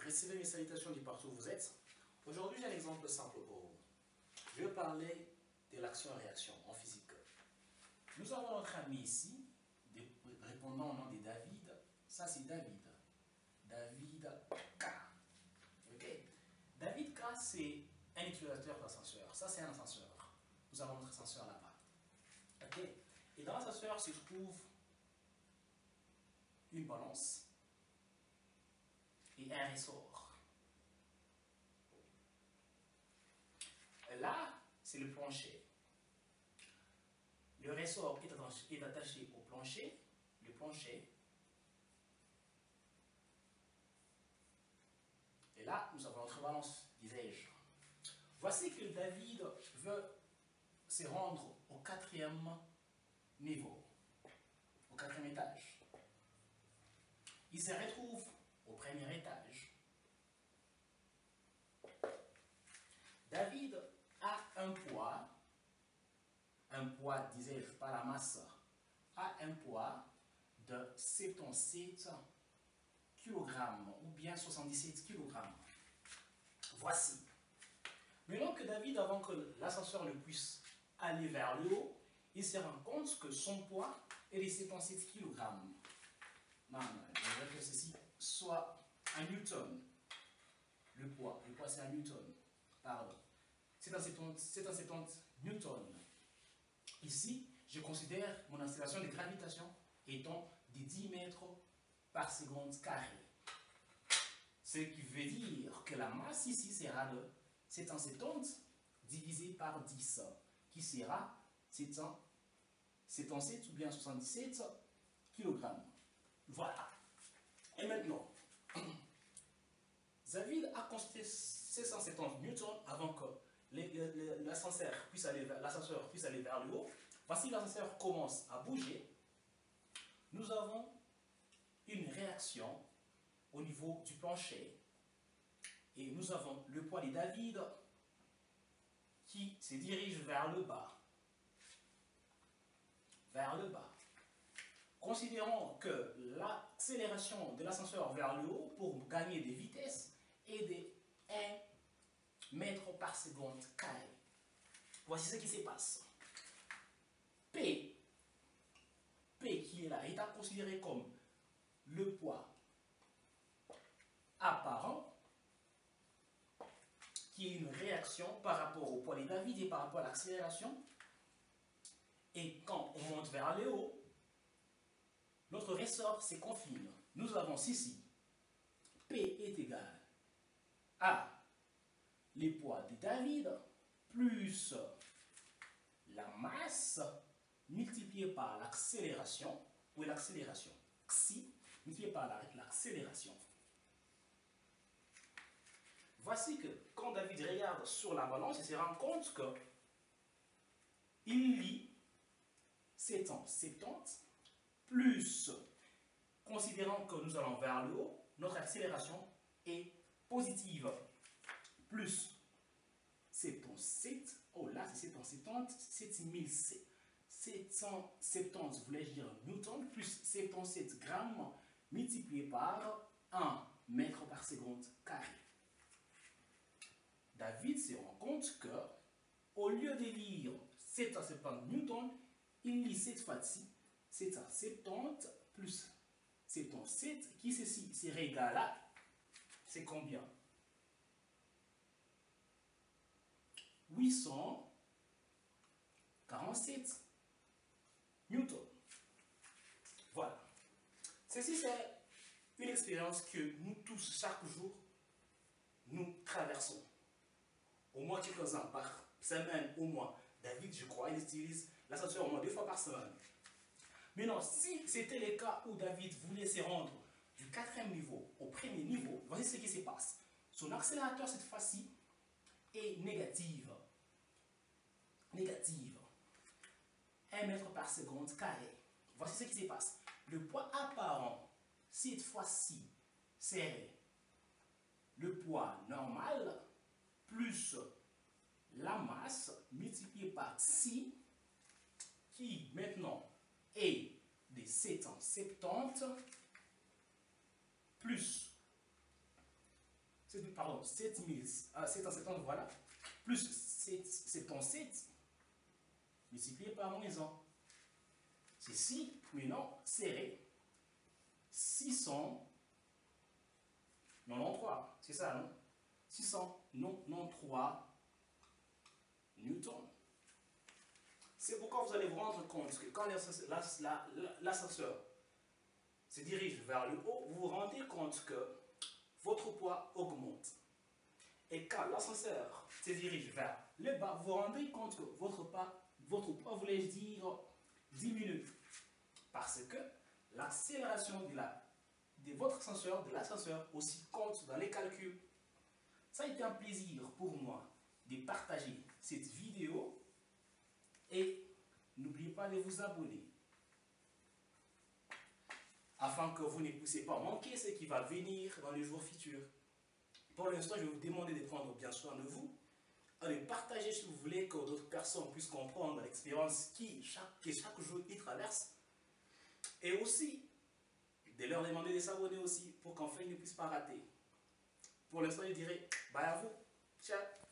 Recevez mes salutations du partout où vous êtes. Aujourd'hui, j'ai un exemple simple pour vous. Je vais parler de l'action-réaction en physique. Nous avons notre ami ici, répondant au nom de David. Ça, c'est David. David K. Ok? David K, c'est un utilisateur d'ascenseur. Ça, c'est un ascenseur. Nous avons notre ascenseur là-bas. Ok? Et dans l'ascenseur se trouve une balance et un ressort. Là, c'est le plancher. Le ressort est attaché au plancher. Le plancher. Et là, nous avons notre balance, disais-je. Voici que David veut se rendre au 4e niveau, au 4e étage. Il se retrouve au 1er étage. David a un poids, disais-je, pas la masse, a un poids de 77 kg ou bien 77 kg. Voici. Maintenant que David, avant que l'ascenseur ne puisse aller vers le haut, il se rend compte que son poids est de 77 kg. Non, je veux que ceci soit un newton. Le poids c'est un newton. Pardon. C'est un 70 newton. Ici, je considère mon accélération de gravitation étant de 10 mètres par seconde carré. Ce qui veut dire que la masse ici sera de 770 divisé par 10, qui sera 77 ou bien 77 kg. Voilà. Et maintenant, David a constaté 770 newtons avant que l'ascenseur puisse aller vers le haut. Voici l'ascenseur commence à bouger. Nous avons une réaction au niveau du plancher. Et nous avons le poids de David qui se dirige vers le bas. Vers le bas. Considérons que l'accélération de l'ascenseur vers le haut pour gagner des vitesses est de 1 mètre par seconde carré. Voici ce qui se passe. P qui est là est à considérer comme le poids apparent qui est une réaction par rapport au poids de David et par rapport à l'accélération. Et quand on monte vers le haut, notre ressort se confine. Nous avons ici P est égal à les poids de David plus la masse multipliée par l'accélération, ou l'accélération, xi, multipliée par l'accélération. Voici que quand David regarde sur la balance, il se rend compte que il lit 770 plus, considérant que nous allons vers le haut, notre accélération est positive, plus 77, oh là c'est 770, 770 voulais dire newton, plus 77 grammes multiplié par 1 mètre par seconde carré. David se rend compte que, au lieu de lire 770 newtons, il lit cette fois-ci 770 plus 77, qui ceci serait égal à, c'est combien? 847 newtons. Voilà. Ceci, c'est une expérience que nous tous, chaque jour, nous traversons. Au moins quelques-uns par semaine, au moins. David, je crois, il utilise l'ascenseur au moins 2 fois par semaine. Mais non, si c'était le cas où David voulait se rendre du 4e niveau au 1er niveau, voici ce qui se passe. Son accélérateur, cette fois-ci, est négative. Négative. 1 mètre par seconde carré. Voici ce qui se passe. Le poids apparent, cette fois-ci, c'est le poids normal plus la masse multipliée par xi, qui maintenant est de 770 plus 770, voilà, plus 77, multiplié par moins 1. Ceci, maintenant, serré. 693, c'est ça, non? 693 newtons. C'est pourquoi vous allez vous rendre compte que quand l'ascenseur se dirige vers le haut, vous vous rendez compte que votre poids augmente. Et quand l'ascenseur se dirige vers le bas, vous vous rendez compte que votre poids, voulais-je dire, diminue. Parce que l'accélération de votre ascenseur, de l'ascenseur, aussi compte dans les calculs. Ça a été un plaisir pour moi de partager cette vidéo. Et n'oubliez pas de vous abonner afin que vous ne puissiez pas manquer ce qui va venir dans les jours futurs. Pour l'instant, je vais vous demander de prendre bien soin de vous, de partager si vous voulez que d'autres personnes puissent comprendre l'expérience que chaque jour ils traversent. Et aussi, de leur demander de s'abonner aussi pour qu'enfin ils ne puissent pas rater. Pour l'instant, je dirais bye à vous. Ciao.